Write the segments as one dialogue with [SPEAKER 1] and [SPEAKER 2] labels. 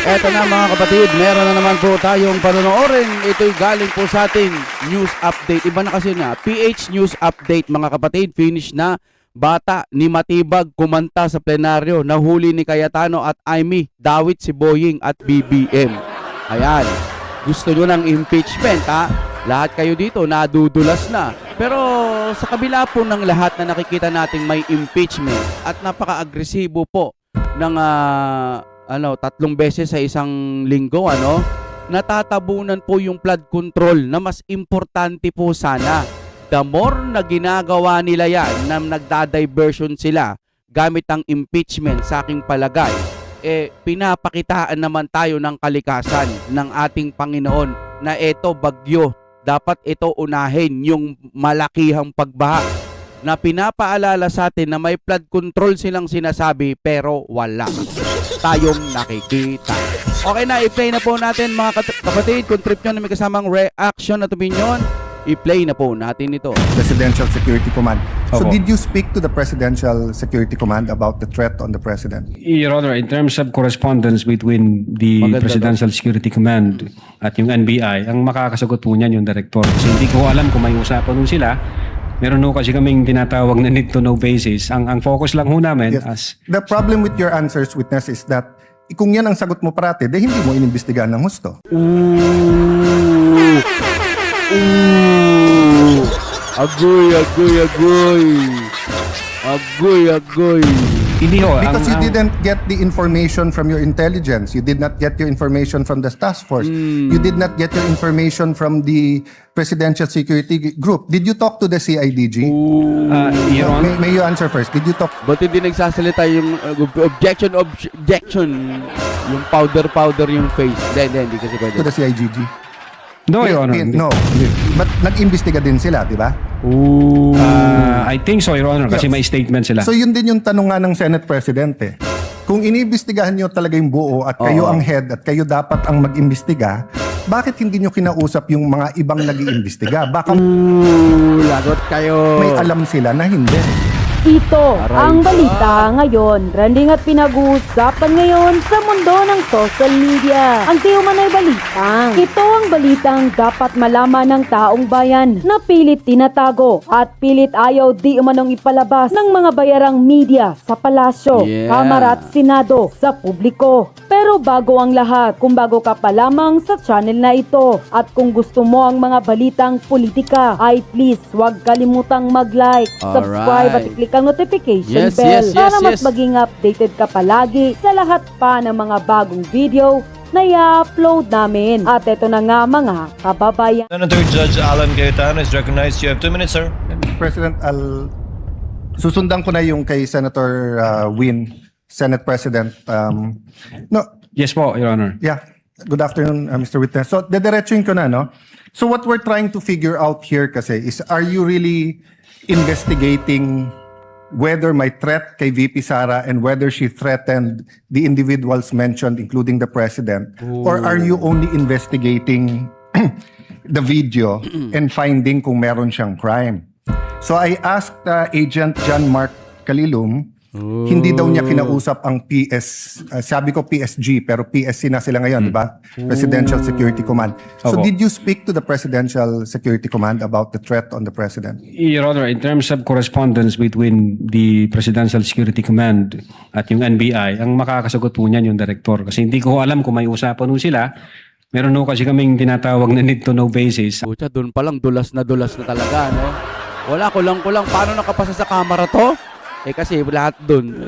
[SPEAKER 1] Eto na mga kapatid, meron na naman po tayong panonoorin. Ito'y galing po sa ating news update. Iba na kasi na, PH News Update mga kapatid. Finish na. Bata ni Matibag kumanta sa plenaryo. Nahuli ni Cayetano at Amy. Dawit si Boying at BBM. Ayan. Gusto nyo ng impeachment ha? Lahat kayo dito nadudulas na. Pero sa kabila po ng lahat na nakikita nating may impeachment at napaka-agresibo po ng 3 beses sa isang linggo, natatabunan po yung flood control na mas importante po sana. The more na ginagawa nila yan, na nagda-diversion sila gamit ang impeachment sa aking palagay, pinapakitaan naman tayo ng kalikasan ng ating Panginoon na eto bagyo, dapat ito unahin yung malakihang pagbaha na pinapaalala sa atin na may flood control silang sinasabi pero wala tayong nakikita. Okay na, i-play na po natin mga kapatid. Kung trip nyo na may kasamang reaction at opinion, i-play na po natin ito.
[SPEAKER 2] Presidential Security Command. So
[SPEAKER 3] Opo.
[SPEAKER 2] did you speak to the Presidential Security Command about the threat on the President?
[SPEAKER 3] Your Honor, in terms of correspondence between the
[SPEAKER 1] Maganda
[SPEAKER 3] Presidential Security Command at yung NBI, ang makakasagot po niyan yung director. Kasi hindi ko alam kung may usapan nun sila. Meron ho kasi kaming tinatawag na need to know basis. Ang focus lang ho namin as...
[SPEAKER 2] The problem with your answers, witness, is that kung yan ang sagot mo parati, hindi mo inimbestigahan ng husto.
[SPEAKER 1] Agoy.
[SPEAKER 3] Hindi ho.
[SPEAKER 2] Because you didn't get the information from your intelligence. You did not get your information from the task force. You did not get your information from the Presidential Security Group. Did you talk to the CIDG?
[SPEAKER 3] Your Honor,
[SPEAKER 2] May you answer first. Did you talk
[SPEAKER 1] Ba't hindi nagsasalita yung objection? Yung powder yung face. Hindi kasi pwede.
[SPEAKER 2] to the CIDG?
[SPEAKER 3] no, Your Honor. hindi.
[SPEAKER 2] No. But nag-imbestiga din sila, di ba?
[SPEAKER 3] I think so, Your Honor, kasi may statement sila.
[SPEAKER 2] So yun din yung tanong nga ng Senate President eh. Kung iniimbestigahan nyo talaga yung buo at kayo ang head at kayo dapat ang mag-imbestiga, bakit hindi nyo kinausap yung mga ibang nag-iimbestiga? Baka
[SPEAKER 1] Lagot kayo.
[SPEAKER 2] may alam sila na hindi.
[SPEAKER 4] Ito
[SPEAKER 1] Aray.
[SPEAKER 4] ang balita ngayon. Trending at pinag-uusapan ngayon sa mundo ng social media. Ang di umano'y balitang. Ito ang balitang dapat malaman ng taong bayan na pilit tinatago at pilit ayaw di umanong ipalabas ng mga bayarang media sa palasyo,
[SPEAKER 1] Yeah.
[SPEAKER 4] kamara at senado sa publiko. Pero bago ang lahat, kung bago ka pa lamang sa channel na ito at kung gusto mo ang mga balitang politika, ay please huwag kalimutang mag-like, subscribe at
[SPEAKER 1] Alright.
[SPEAKER 4] i-click ang notification
[SPEAKER 1] Yes,
[SPEAKER 4] bell
[SPEAKER 1] yes,
[SPEAKER 4] para mas
[SPEAKER 1] yes.
[SPEAKER 4] maging updated ka palagi sa lahat pa ng mga bagong video na i-upload namin. At ito na nga mga kababayan.
[SPEAKER 5] Senator Judge Alan Cayetano is recognized. You have 2 minutes, sir.
[SPEAKER 2] President, susundan ko na yung kay Senator Win, Senate President. No,
[SPEAKER 3] Yes po, Your Honor.
[SPEAKER 2] yeah. Good afternoon, Mr. Witness. So, dediretsuin ko na, no? So, what we're trying to figure out here kasi is, are you really investigating whether may threat kay VP Sara and whether she threatened the individuals mentioned, including the President? Or are you only investigating the video and finding kung meron siyang crime? So, I asked Agent John Mark Kalilum, hindi daw niya kinausap ang sabi ko PSG, pero PSC na sila ngayon, di ba? Presidential Security Command. So
[SPEAKER 3] Opo.
[SPEAKER 2] did you speak to the Presidential Security Command about the threat on the President?
[SPEAKER 3] Your Honor, in terms of correspondence between the Presidential Security Command at yung NBI, ang makakasagot po niyan yung director. Kasi hindi ko alam kung may usapan nun sila. Meron ho kasi kaming tinatawag na need to know basis.
[SPEAKER 1] Pucha, doon pa lang dulas na talaga, no? Wala, kulang. Paano nakapasa sa camera to? Kasi lahat doon,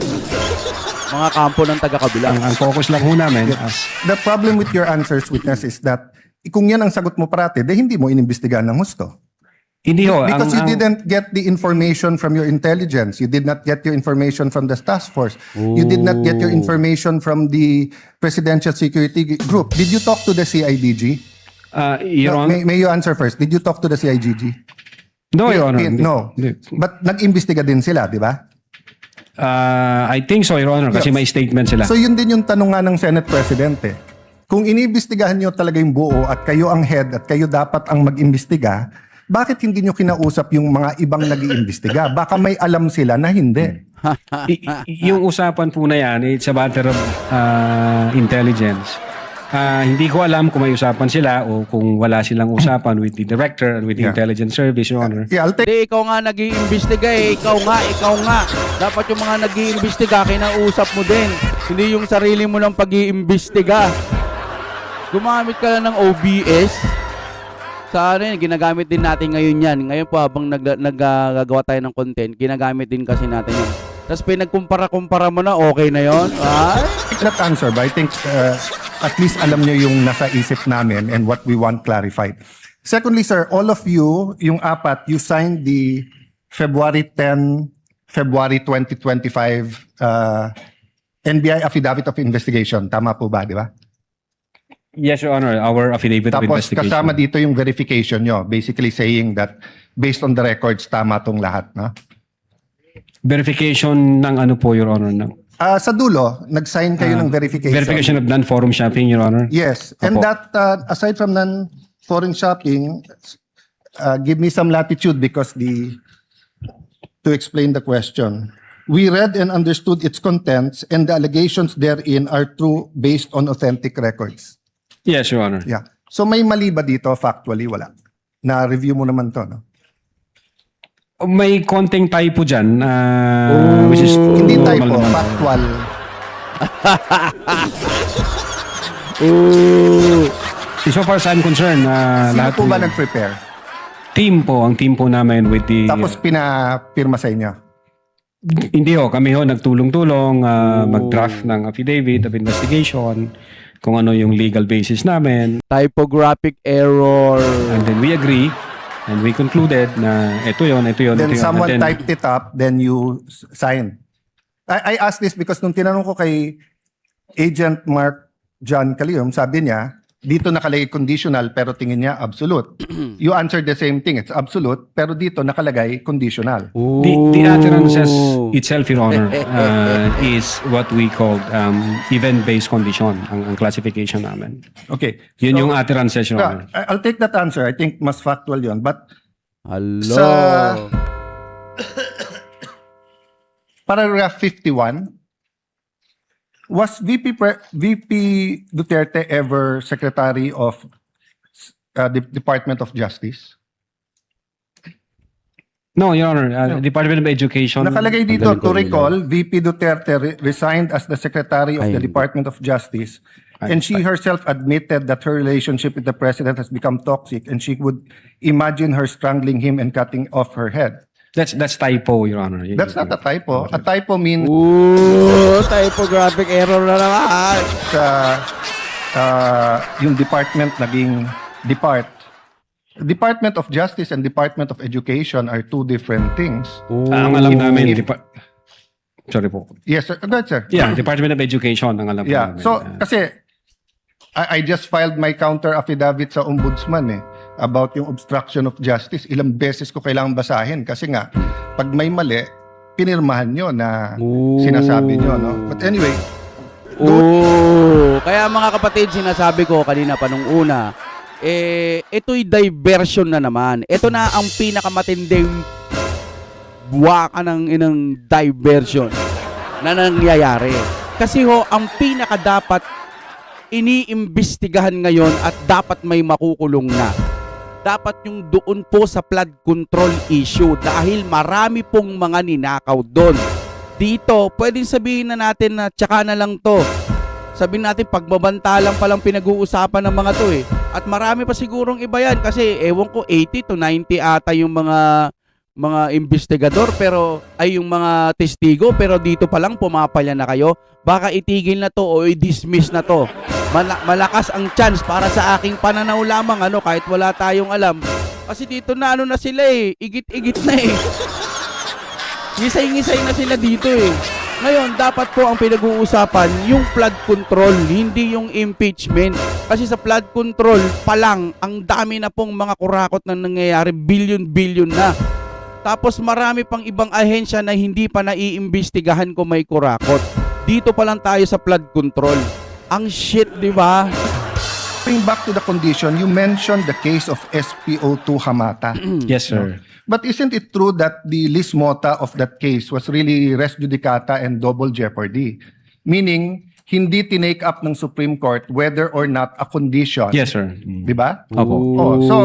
[SPEAKER 1] mga kampo ng taga-kabilang.
[SPEAKER 3] Ang focus lang ho namin as...
[SPEAKER 2] The problem with your answers, witness, is that kung yan ang sagot mo parati, hindi mo inimbestigahan ng husto.
[SPEAKER 3] Hindi ho.
[SPEAKER 2] Because you didn't get the information from your intelligence. You did not get your information from the task force. You did not get your information from the Presidential Security Group. Did you talk to the CIDG?
[SPEAKER 3] Your Honor,
[SPEAKER 2] May you answer first. Did you talk to the CIDG?
[SPEAKER 3] no, Your Honor. hindi.
[SPEAKER 2] No.
[SPEAKER 3] Hindi.
[SPEAKER 2] But nag-imbestiga din sila, di ba?
[SPEAKER 3] I think so, Your Honor, kasi may statement sila.
[SPEAKER 2] So yun din yung tanong nga ng Senate President eh. Kung iniimbestigahan nyo talaga yung buo at kayo ang head at kayo dapat ang mag-imbestiga, bakit hindi nyo kinausap yung mga ibang nag-iimbestiga? Baka may alam sila na hindi.
[SPEAKER 3] Yung usapan po na yan, it's a matter of intelligence. Hindi ko alam kung may usapan sila o kung wala silang usapan with the director and with the
[SPEAKER 2] Yeah.
[SPEAKER 3] intelligence service, Your Honor.
[SPEAKER 2] Yeah, I'll take
[SPEAKER 1] Hindi, ikaw nga nag-iimbestiga eh. Ikaw nga. Dapat yung mga nag-iimbestiga, kinausap mo din. Hindi yung sarili mo ng pag-iimbestiga. Gumamit ka lang ng OBS. Sa ano yun, ginagamit din natin ngayon yan. Ngayon po habang naggagawa tayo ng content, ginagamit din kasi natin yan. Tapos pinagkumpara-kumpara mo na, okay na yon. Ay?
[SPEAKER 2] that answer, but I think at least alam nyo yung nasa isip namin and what we want clarified. Secondly, sir, all of you, yung apat, you signed the February 10, February 2025 NBI Affidavit of Investigation. Tama po ba, di ba?
[SPEAKER 3] Yes, Your Honor, our affidavit of
[SPEAKER 2] Tapos
[SPEAKER 3] investigation.
[SPEAKER 2] kasama dito yung verification nyo, basically saying that based on the records, tama tong lahat, no?
[SPEAKER 3] Verification ng ano po, Your Honor? Ng
[SPEAKER 2] Sa dulo, nag-sign kayo ng verification.
[SPEAKER 3] verification of non-forum shopping, Your Honor?
[SPEAKER 2] Yes. And
[SPEAKER 3] Opo.
[SPEAKER 2] that, aside from non-foreign shopping, give me some latitude because to explain the question. We read and understood its contents and the allegations therein are true based on authentic records.
[SPEAKER 3] Yes, Your Honor.
[SPEAKER 2] Yeah. So may mali ba dito? Factually, wala. Na-review mo naman to, no?
[SPEAKER 3] May konting typo dyan, which is
[SPEAKER 2] Hindi
[SPEAKER 3] normal
[SPEAKER 2] typo,
[SPEAKER 3] naman.
[SPEAKER 2] factual.
[SPEAKER 3] So far as I'm concerned,
[SPEAKER 2] Sino
[SPEAKER 3] lahat
[SPEAKER 2] po ba
[SPEAKER 3] po-
[SPEAKER 2] nag-prepare?
[SPEAKER 3] ang team po namin with the...
[SPEAKER 2] Tapos pinapirma sa inyo?
[SPEAKER 3] Hindi ho, kami ho nagtulong-tulong mag-draft ng affidavit of investigation, kung ano yung legal basis namin.
[SPEAKER 1] Typographic error.
[SPEAKER 3] And then we agree and we concluded na ito yun.
[SPEAKER 2] Then
[SPEAKER 3] ito yun.
[SPEAKER 2] someone
[SPEAKER 3] And then,
[SPEAKER 2] typed it up, then you sign. I asked this because nung tinanong ko kay Agent Mark John Calium, sabi niya, dito nakalagay conditional pero tingin niya absolute. You answered the same thing, it's absolute, pero dito nakalagay conditional.
[SPEAKER 3] the utterances itself, Your Honor, is what we called event-based condition, ang classification namin.
[SPEAKER 2] Okay.
[SPEAKER 3] Yun
[SPEAKER 2] So,
[SPEAKER 3] yung utterances, Your Honor.
[SPEAKER 2] I'll take that answer. I think mas factual yun. But
[SPEAKER 1] Hello.
[SPEAKER 2] Sa- paragraph 51, was VP Duterte ever Secretary of the Department of Justice?
[SPEAKER 3] No, Your Honor, Department of Education.
[SPEAKER 2] Nakalagay dito,
[SPEAKER 1] Ang galing
[SPEAKER 2] to
[SPEAKER 1] ko,
[SPEAKER 2] recall, VP Duterte resigned as the Secretary of
[SPEAKER 1] Ay,
[SPEAKER 2] the Department of Justice, and she herself admitted that her relationship with the President has become toxic, and she would imagine her strangling him and cutting off her head.
[SPEAKER 3] That's typo, Your Honor.
[SPEAKER 2] That's not a typo. A typo means
[SPEAKER 1] Typographic error na naman.
[SPEAKER 2] sa yung department naging Department of Justice and Department of Education are two different things.
[SPEAKER 3] Ang alam namin,
[SPEAKER 2] if-
[SPEAKER 3] sorry po.
[SPEAKER 2] Yes, sir. Go ahead, sir.
[SPEAKER 3] Yeah, Department of Education ang alam po
[SPEAKER 2] Yeah.
[SPEAKER 3] namin.
[SPEAKER 2] So, kasi I just filed my counter affidavit sa ombudsman about yung obstruction of justice. Ilang beses ko kailangan basahin kasi nga pag may mali, pinirmahan nyo na sinasabi nyo, no? But anyway,
[SPEAKER 1] Kaya mga kapatid, sinasabi ko kanina pa nung una, ito'y diversion na naman. Ito na ang pinakamatinding buwaka ng inang diversion na nangyayari. Kasi ho, ang pinaka dapat iniimbestigahan ngayon at dapat may makukulong na. Dapat yung doon po sa flood control issue dahil marami pong mga ninakaw doon. Dito, pwedeng sabihin na natin na tsaka na lang to. Sabihin natin pagbabantalang palang pinag-uusapan ng mga to eh. At marami pa sigurong iba yan kasi ewan ko 80 to 90 ata yung mga investigador pero ay yung mga testigo pero dito pa lang pumapalya na kayo. Baka itigil na to o i-dismiss na to. Malakas ang chance para sa aking pananaw lamang kahit wala tayong alam. Kasi dito na na sila eh. Igit-igit na eh. Ngisay-ngisay na sila dito eh. Ngayon, dapat po ang pinag-uusapan yung flood control, hindi yung impeachment. Kasi sa flood control pa lang, ang dami na pong mga kurakot na nangyayari, billion-billion na. Tapos marami pang ibang ahensya na hindi pa naiimbestigahan kung may kurakot. Dito pa lang tayo sa flood control. Ang shit, di ba?
[SPEAKER 2] Going back to the condition, you mentioned the case of SPO2 Hamata.
[SPEAKER 3] Yes, sir.
[SPEAKER 2] But isn't it true that the lis mota of that case was really res judicata and double jeopardy? Meaning, hindi tinake up ng Supreme Court whether or not a condition.
[SPEAKER 3] Yes, sir.
[SPEAKER 2] Di ba?
[SPEAKER 3] Opo.
[SPEAKER 2] Oh, so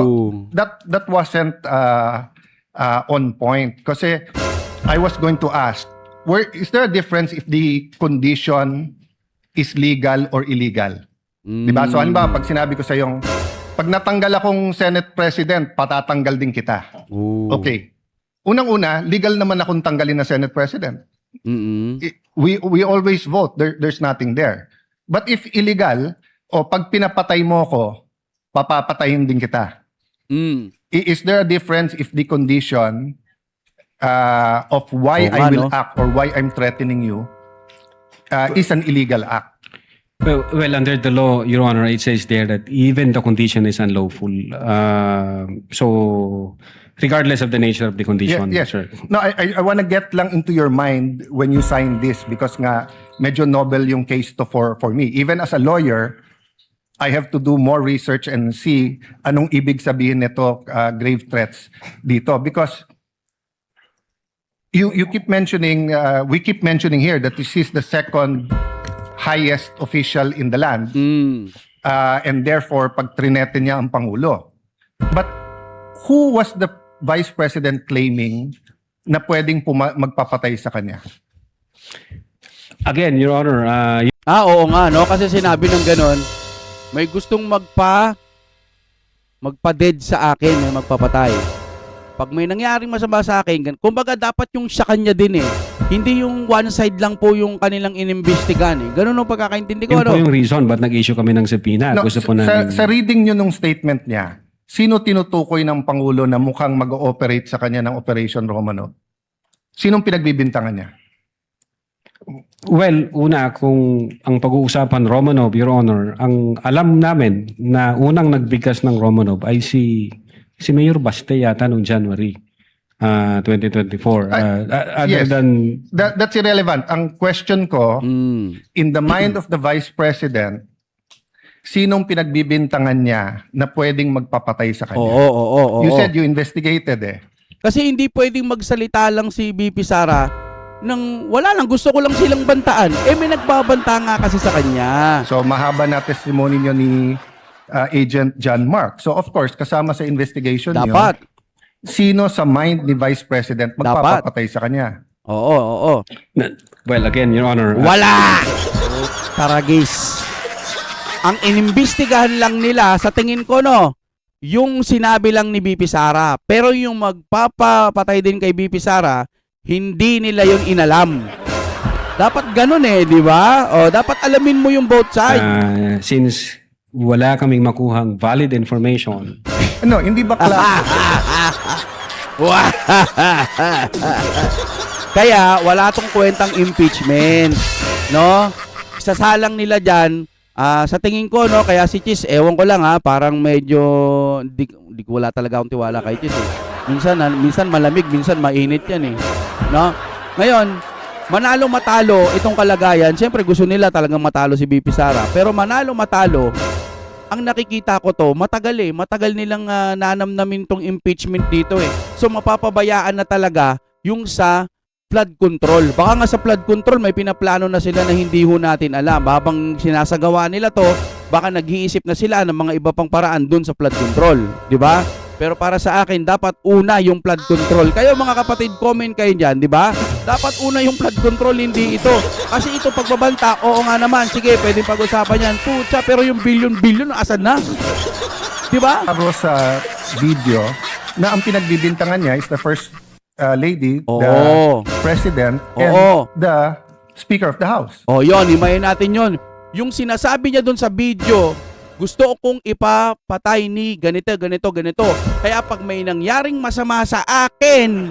[SPEAKER 2] that wasn't on point. Kasi I was going to ask, is there a difference if the condition is legal or illegal? Diba? So halimbawa, pag sinabi ko sa yung, pag natanggal akong Senate President, patatanggal din kita. Okay. Unang-una, legal naman akong tanggalin na Senate President. We always vote. There's nothing there. But if illegal, o pag pinapatay mo ko, papapatayin din kita. Is there a difference if the condition of why I will act or why I'm threatening you is an illegal act?
[SPEAKER 3] Well, under the law, Your Honor, it says there that even the condition is unlawful. So, regardless of the nature of the condition,
[SPEAKER 2] Yes.
[SPEAKER 3] sir.
[SPEAKER 2] No, I want to get lang into your mind when you sign this because nga medyo novel yung case to for me. Even as a lawyer, I have to do more research and see anong ibig sabihin nito grave threats dito because you keep mentioning we keep mentioning here that this is the second highest official in the land and therefore pag trinete niya ang Pangulo. But who was the Vice President claiming na pwedeng magpapatay sa kanya?
[SPEAKER 3] Again, Your Honor,
[SPEAKER 1] Oo nga, no? Kasi sinabi ng ganon, may gustong magpa-dead sa akin, may magpapatay. Pag may nangyaring masama sa akin, kumbaga dapat yung sa kanya din eh. Hindi yung one side lang po yung kanilang inimbestigan eh. Ganun ang pagkakaintindi ko,
[SPEAKER 3] yun po
[SPEAKER 1] ano?
[SPEAKER 3] yung reason ba't nag-issue kami ng subpoena.
[SPEAKER 2] No,
[SPEAKER 3] Gusto po namin...
[SPEAKER 2] sa reading nyo nung statement niya, sino tinutukoy ng Pangulo na mukhang mag-ooperate sa kanya ng Operation Romanov? Sinong pinagbibintangan niya?
[SPEAKER 3] Well, una, kung ang pag-uusapan Romanov, Your Honor, ang alam namin na unang nagbigkas ng Romanov ay si Mayor Baste yata noong January 2024. Other
[SPEAKER 2] yes.
[SPEAKER 3] than...
[SPEAKER 2] That's irrelevant. Ang question ko, in the mind of the Vice President, sinong pinagbibintangan niya na pwedeng magpapatay sa kanya?
[SPEAKER 1] Oo.
[SPEAKER 2] You said you investigated eh.
[SPEAKER 1] Kasi hindi pwedeng magsalita lang si BP Sara nang wala lang, gusto ko lang silang bantaan. Eh may nagbabanta nga kasi sa kanya.
[SPEAKER 2] So mahaba na testimony niyo ni Agent John Mark. So of course, kasama sa investigation niyo,
[SPEAKER 1] Dapat.
[SPEAKER 2] sino sa mind ni Vice President magpapatay sa kanya?
[SPEAKER 1] Oo.
[SPEAKER 3] Well, again, Your Honor...
[SPEAKER 1] Wala! Taragis. Ang inimbestigahan lang nila, sa tingin ko, no, yung sinabi lang ni BP Sara. Pero yung magpapapatay din kay BP Sara, hindi nila yun inalam. Dapat ganun eh, di ba? O, dapat alamin mo yung both side.
[SPEAKER 3] Since wala kaming makuhang valid information,
[SPEAKER 2] Ano, hindi ba
[SPEAKER 1] Kaya wala tong kwentang impeachment, no? Isasalang nila diyan. Sa tingin ko, no, kaya si Chis, ewan ko lang ha, parang medyo di ko wala talaga akong tiwala kay Chis eh. Minsan malamig, minsan mainit 'yan eh. No? Ngayon, manalo matalo itong kalagayan, siyempre gusto nila talagang matalo si BP Sara, pero manalo matalo, ang nakikita ko to, matagal nilang nanamnamin tong impeachment dito eh. So mapapabayaan na talaga yung sa flood control. Baka nga sa flood control may pinaplano na sila na hindi ho natin alam. Habang sinasagawa nila to, baka nag-iisip na sila ng mga iba pang paraan dun sa flood control, di ba? Pero para sa akin, dapat una yung flood control. Kayo mga kapatid, comment kayo dyan, di ba? Dapat una yung flood control, hindi ito. Kasi ito pagbabanta, oo nga naman, sige, pwedeng pag-usapan yan. Pucha, pero yung billion, asan na? Di ba?
[SPEAKER 2] Aro sa video na ang pinagbibintangan niya is the first lady,
[SPEAKER 1] Oo.
[SPEAKER 2] the president, and the speaker of the house.
[SPEAKER 1] O yun, himayin natin yun. Yung sinasabi niya dun sa video, gusto kong ipapatay ni ganito. Kaya pag may nangyaring masama sa akin,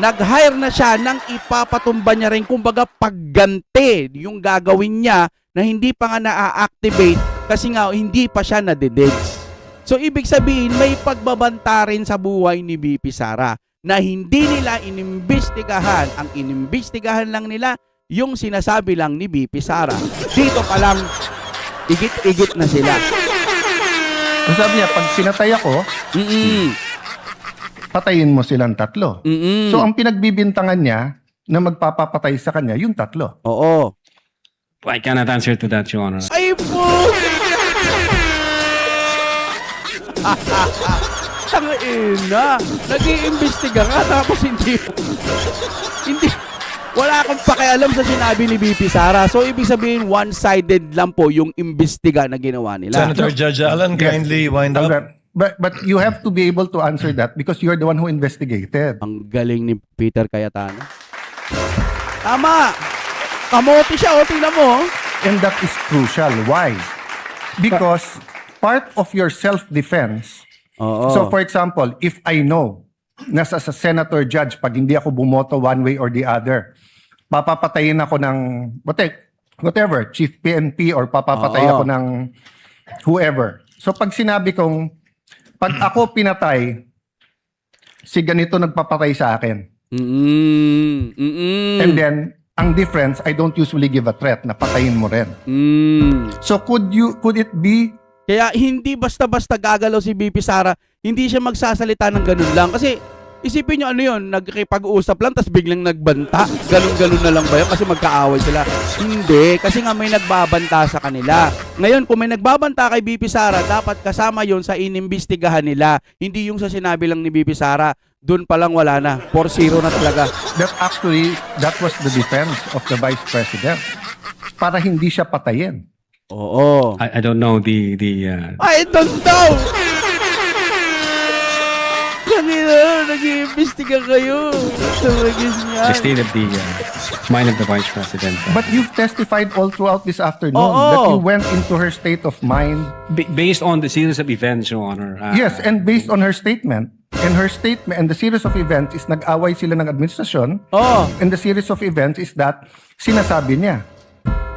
[SPEAKER 1] nag-hire na siya nang ipapatumba niya rin, kumbaga pagganti yung gagawin niya na hindi pa nga na-activate kasi nga hindi pa siya na-dedates. So ibig sabihin may pagbabanta rin sa buhay ni BP Sara na hindi nila inimbestigahan. Ang inimbestigahan lang nila yung sinasabi lang ni BP Sara. Dito pa lang Igit-igit na sila.
[SPEAKER 2] So sabi niya, pag pinatay ako, patayin mo silang tatlo. So ang pinagbibintangan niya na magpapapatay sa kanya, yung tatlo.
[SPEAKER 1] Oo.
[SPEAKER 3] I cannot answer to that, Your Honor.
[SPEAKER 1] Ay po! Tangina! Nag-iimbestiga ka tapos hindi wala kang pakialam sa sinabi ni BP Sara. So ibig sabihin one-sided lang po yung imbestiga na ginawa nila.
[SPEAKER 5] Senator Judge Alan,
[SPEAKER 2] Yes.
[SPEAKER 5] kindly wind up.
[SPEAKER 2] Albert, but you have to be able to answer that because you're the one who investigated.
[SPEAKER 1] Ang galing ni Peter Cayetano. Tama! Kamote siya, o tingnan mo.
[SPEAKER 2] And that is crucial. Why? Because part of your self-defense,
[SPEAKER 1] Oo.
[SPEAKER 2] so for example, if I know na sa senator judge, pag hindi ako bumoto one way or the other, papapatayin ako ng whatever, chief PNP or papapatay
[SPEAKER 1] Oo.
[SPEAKER 2] ako ng whoever. So pag sinabi kong, pag ako pinatay, si ganito nagpapatay sa akin. And then, ang difference, I don't usually give a threat na patayin mo rin. So could it be
[SPEAKER 1] Kaya hindi basta-basta gagalaw si BP Sara, hindi siya magsasalita ng ganun lang. Kasi isipin nyo ano yun, nagkipag-uusap lang tapos biglang nagbanta. Ganun-ganun na lang ba yun? Kasi magkaaway sila. Hindi, kasi nga may nagbabanta sa kanila. Ngayon, kung may nagbabanta kay BP Sara, dapat kasama yon sa inimbestigahan nila. Hindi yung sa sinabi lang ni BP Sara, dun pa lang wala na. 4-0 na talaga.
[SPEAKER 2] that was the defense of the Vice President para hindi siya patayin.
[SPEAKER 1] Oo.
[SPEAKER 3] I don't know the
[SPEAKER 1] I don't know! Kanina, nag-iimbestiga kayo. Tawagis niya.
[SPEAKER 3] state of the mind of the Vice President.
[SPEAKER 2] But you've testified all throughout this afternoon
[SPEAKER 1] Oo.
[SPEAKER 2] that you went into her state of mind.
[SPEAKER 3] Based on the series of events, Your Honor.
[SPEAKER 2] Yes, and based on her statement. And her statement and the series of events is nag-away sila ng administrasyon.
[SPEAKER 1] Oo.
[SPEAKER 2] And the series of events is that sinasabi niya,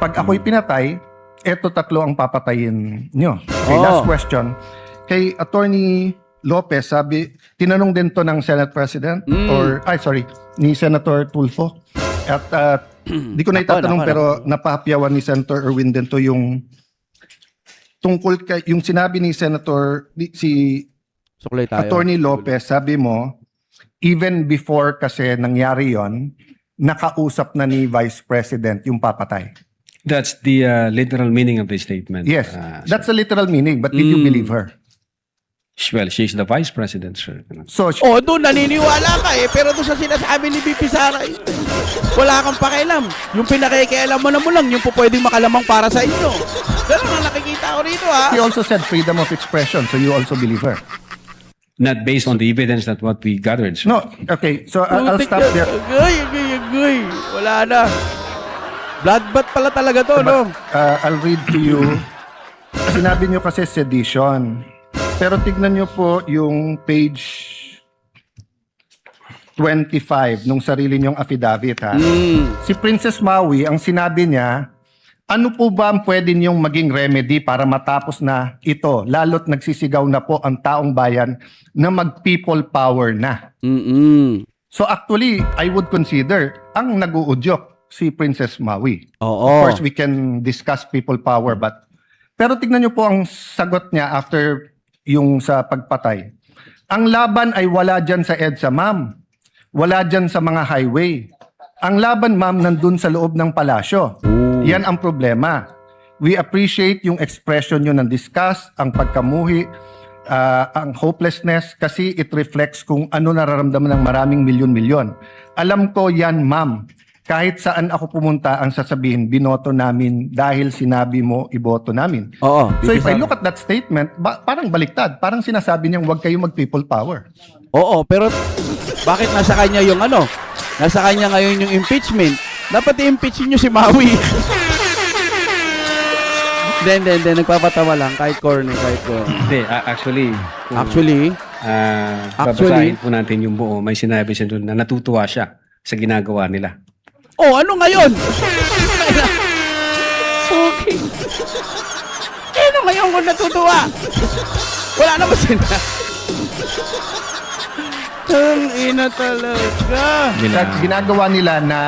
[SPEAKER 2] pag ako'y pinatay, eto tatlo ang papatayin nyo. Okay,
[SPEAKER 1] Oh.
[SPEAKER 2] last question. Kay Attorney Lopez, tinanong din to ng Senate President ni Senator Tulfo. At di ko na itatanong
[SPEAKER 1] Nako.
[SPEAKER 2] pero napahapyawan ni Senator Erwin din to yung tungkol kay yung sinabi ni si
[SPEAKER 1] Suklay tayo.
[SPEAKER 2] Attorney Lopez, sabi mo, even before kasi nangyari yon, nakausap na ni Vice President yung papatay.
[SPEAKER 3] That's the literal meaning of the statement.
[SPEAKER 2] Yes, that's a literal meaning, but did you believe her?
[SPEAKER 3] Well, she's the Vice President, sir.
[SPEAKER 2] So,
[SPEAKER 1] Oh, doon naniniwala ka eh. Pero doon sa sinasabi ni BP Sara, wala kang pakialam. Yung pinakikialam mo lang, yung po pwedeng makalamang para sa inyo. Ganun ang nakikita ko rito ha.
[SPEAKER 2] he also said freedom of expression, so you also believe her.
[SPEAKER 3] Not based on the evidence that what we gathered, sir.
[SPEAKER 2] No, okay, so I'll
[SPEAKER 1] Putik
[SPEAKER 2] stop
[SPEAKER 1] na-
[SPEAKER 2] there.
[SPEAKER 1] Agoy. Wala na. Bloodbath pala talaga to, no?
[SPEAKER 2] I'll read to you. Sinabi nyo kasi sedition. Pero tignan nyo po yung page 25 nung sarili nyong affidavit, ha? Si Princess Maui, ang sinabi niya, ano po ba ang pwede niyong maging remedy para matapos na ito? Lalo't nagsisigaw na po ang taong bayan na mag-people power na. So actually, I would consider ang nag-uudyok si Princess Maui.
[SPEAKER 1] Oo.
[SPEAKER 2] Of course, we can discuss people power, pero tignan niyo po ang sagot niya after yung sa pagpatay. Ang laban ay wala dyan sa EDSA, ma'am. Wala dyan sa mga highway. Ang laban, ma'am, nandun sa loob ng palasyo. Yan ang problema. We appreciate yung expression nyo ng disgust, ang pagkamuhi, ang hopelessness, kasi it reflects kung ano nararamdaman ng maraming milyon-milyon. Alam ko yan, ma'am. Kahit saan ako pumunta, ang sasabihin, binoto namin dahil sinabi mo, iboto namin.
[SPEAKER 1] Oo.
[SPEAKER 2] So if I look at that statement, parang baliktad. Parang sinasabi niyang huwag kayo mag-people power.
[SPEAKER 1] Oo, pero bakit nasa kanya yung ano? Nasa kanya ngayon yung impeachment. Dapat i-impeach nyo si Maui. Hindi. Nagpapatawa lang. Kahit corny.
[SPEAKER 3] Hindi, actually,
[SPEAKER 1] Actually,
[SPEAKER 3] babasahin po natin yung buo. May sinabi siya doon na natutuwa siya sa ginagawa nila.
[SPEAKER 1] oh, ano ngayon? Okay. Ano ngayon kung natutuwa? Wala naman sila. Ang ina talaga.
[SPEAKER 2] Ginagawa nila na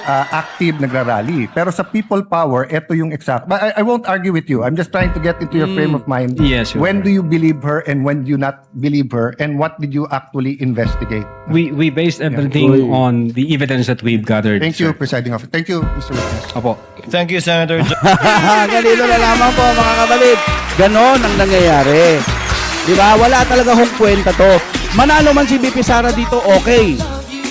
[SPEAKER 2] active nagrarally. Pero sa people power, ito yung exact. But I won't argue with you. I'm just trying to get into your frame of mind.
[SPEAKER 3] Yes, Your
[SPEAKER 2] When
[SPEAKER 3] Honor.
[SPEAKER 2] do you believe her and when do you not believe her? And what did you actually investigate?
[SPEAKER 3] We based everything on the evidence that we've gathered.
[SPEAKER 2] Thank you,
[SPEAKER 3] sir.
[SPEAKER 2] Presiding Officer. Thank you, Mr. Witness.
[SPEAKER 3] Opo.
[SPEAKER 5] Thank you, Senator.
[SPEAKER 1] Ganito na lamang po mga kapatid. Ganon ang nangyayari. Di ba? Wala talaga hong kwenta to. Manalo man si BP Sara dito, okay.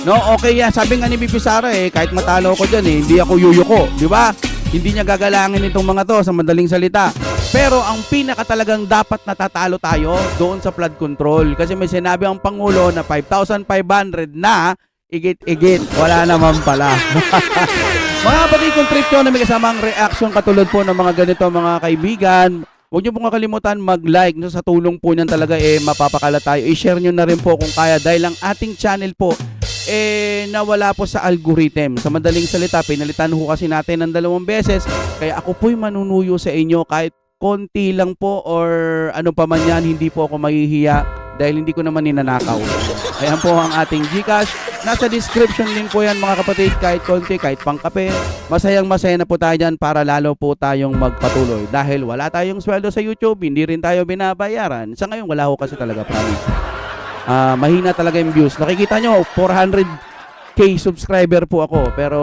[SPEAKER 1] No, okay yan. Sabi nga ni BP Sara kahit matalo ko dyan hindi ako yuyuko. Di ba? Hindi niya gagalangin itong mga to sa madaling salita. Pero ang pinaka talagang dapat natatalo tayo doon sa flood control. Kasi may sinabi ang Pangulo na 5,500 na igit-igit. Wala naman pala. Mga kapatid, kung trip nyo na may kasamang reaction katulad po ng mga ganito mga kaibigan, huwag nyo pong kakalimutan mag-like. No, sa tulong po niyan talaga mapapakala tayo. I-share nyo na rin po kung kaya dahil ang ating channel po nawala po sa algorithm. Sa madaling salita, pinalitan ho kasi natin ng 2 beses. Kaya ako po'y manunuyo sa inyo kahit konti lang po or ano pa man yan, hindi po ako mahihiya dahil hindi ko naman ninanakaw. Ayan po ang ating GCash. Nasa description din po yan mga kapatid, kahit konti, kahit pangkape. Masayang masaya na po tayo dyan para lalo po tayong magpatuloy. Dahil wala tayong sweldo sa YouTube, hindi rin tayo binabayaran. Sa ngayon, wala ho kasi talaga, promise. Mahina talaga yung views. Nakikita nyo, 400k subscriber po ako. Pero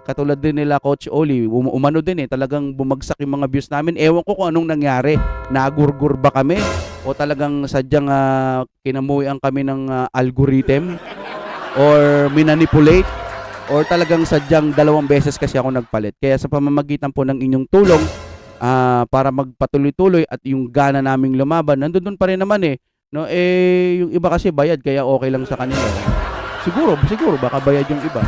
[SPEAKER 1] katulad din nila Coach Oli, umano din talagang bumagsak yung mga views namin. Ewan ko kung anong nangyari. Nagurgur ba kami? O talagang sadyang kinamuhian kami ng algorithm? Or minanipulate? Or talagang sadyang 2 beses kasi ako nagpalit. Kaya sa pamamagitan po ng inyong tulong para magpatuloy-tuloy at yung gana naming lumaban, nandun pa rin naman No, yung iba kasi bayad kaya okay lang sa kanila. Siguro baka bayad yung iba.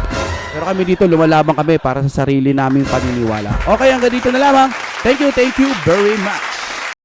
[SPEAKER 1] Pero kami dito lumalaban kami para sa sarili naming paniniwala. Okay, hanggang dito na lamang. Thank you very much.